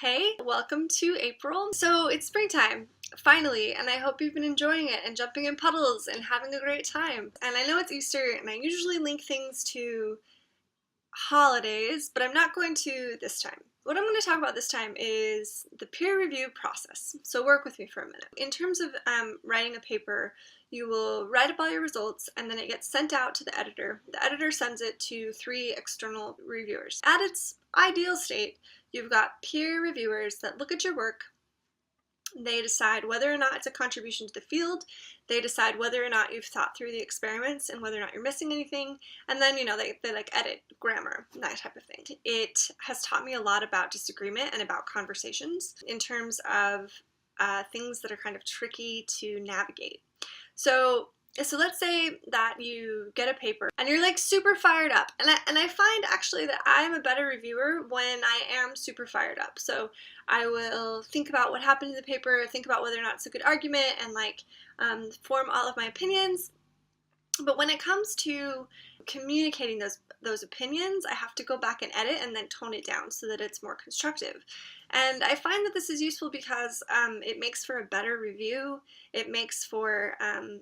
Hey, welcome to April. So it's springtime, finally, and I hope you've been enjoying it and jumping in puddles and having a great time. And I know it's Easter, and I usually link things to holidays, but I'm not going to this time. What I'm going to talk about this time is the peer review process. So work with me for a minute. In terms of writing a paper, you will write up all your results and then it gets sent out to the editor. The editor sends it to 3 external reviewers. At its ideal state, you've got peer reviewers that look at your work. They decide whether or not it's a contribution to the field. They decide whether or not you've thought through the experiments and whether or not you're missing anything. And then, they like edit grammar, that type of thing. It has taught me a lot about disagreement and about conversations in terms of things that are kind of tricky to navigate. So let's say that you get a paper and you're like super fired up. And I find actually that I'm a better reviewer when I am super fired up. So I will think about what happened in the paper, think about whether or not it's a good argument, and form all of my opinions. But when it comes to communicating those opinions, I have to go back and edit and then tone it down so that it's more constructive. And I find that this is useful because it makes for a better review. It makes for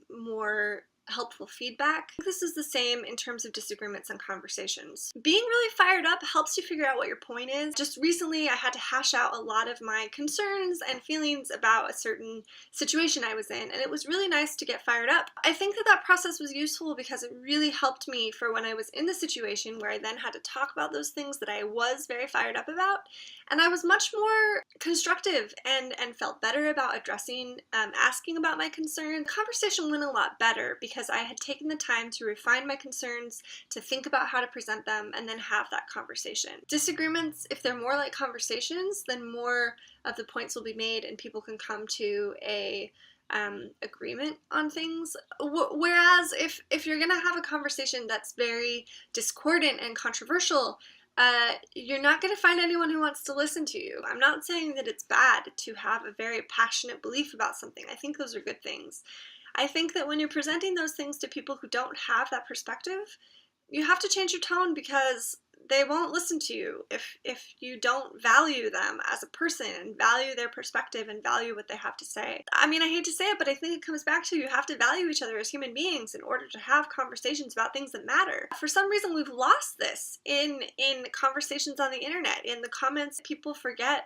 more helpful feedback. This is the same in terms of disagreements and conversations. Being really fired up helps you figure out what your point is. Just recently I had to hash out a lot of my concerns and feelings about a certain situation I was in, and it was really nice to get fired up. I think that process was useful because it really helped me for when I was in the situation where I then had to talk about those things that I was very fired up about, and I was much more constructive and felt better about addressing, asking about my concerns. The conversation went a lot better because I had taken the time to refine my concerns, to think about how to present them, and then have that conversation. Disagreements, if they're more like conversations, then more of the points will be made and people can come to a agreement on things. Whereas if you're gonna have a conversation that's very discordant and controversial, you're not going to find anyone who wants to listen to you. I'm not saying that it's bad to have a very passionate belief about something. I think those are good things. I think that when you're presenting those things to people who don't have that perspective, you have to change your tone because they won't listen to you if you don't value them as a person and value their perspective and value what they have to say. I mean, I hate to say it, but I think it comes back to you have to value each other as human beings in order to have conversations about things that matter. For some reason, we've lost this in conversations on the internet. In the comments, people forget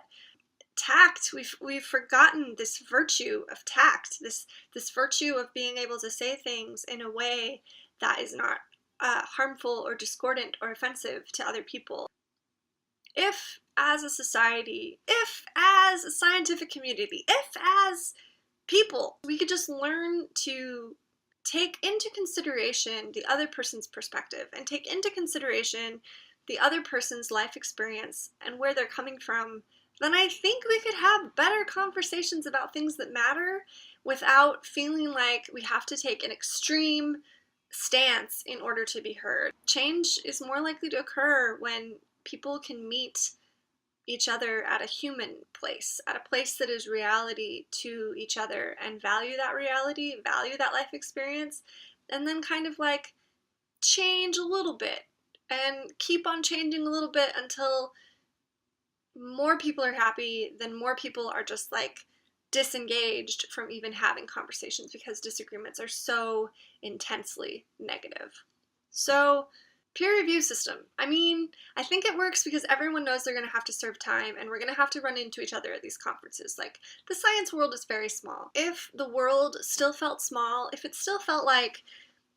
tact. We've forgotten this virtue of tact, this virtue of being able to say things in a way that is not harmful or discordant or offensive to other people. If as a society, if as a scientific community, if as people, we could just learn to take into consideration the other person's perspective and take into consideration the other person's life experience and where they're coming from, then I think we could have better conversations about things that matter without feeling like we have to take an extreme stance in order to be heard. Change is more likely to occur when people can meet each other at a human place, at a place that is reality to each other, and value that reality, value that life experience, and then kind of like change a little bit and keep on changing a little bit until more people are happy, then more people are just like disengaged from even having conversations because disagreements are so intensely negative. So, peer review system. I mean, I think it works because everyone knows they're going to have to serve time and we're going to have to run into each other at these conferences. Like, the science world is very small. If the world still felt small, if it still felt like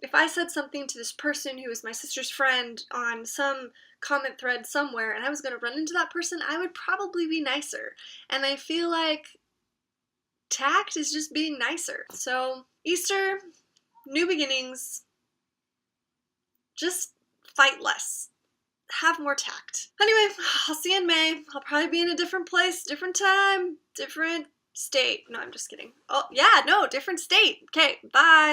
if I said something to this person who was my sister's friend on some comment thread somewhere and I was going to run into that person, I would probably be nicer. And I feel like tact is just being nicer. So, Easter, new beginnings, just fight less. Have more tact. Anyway, I'll see you in May. I'll probably be in a different place, different time, different state. No, I'm just kidding. Oh, yeah, no, different state. Okay, bye.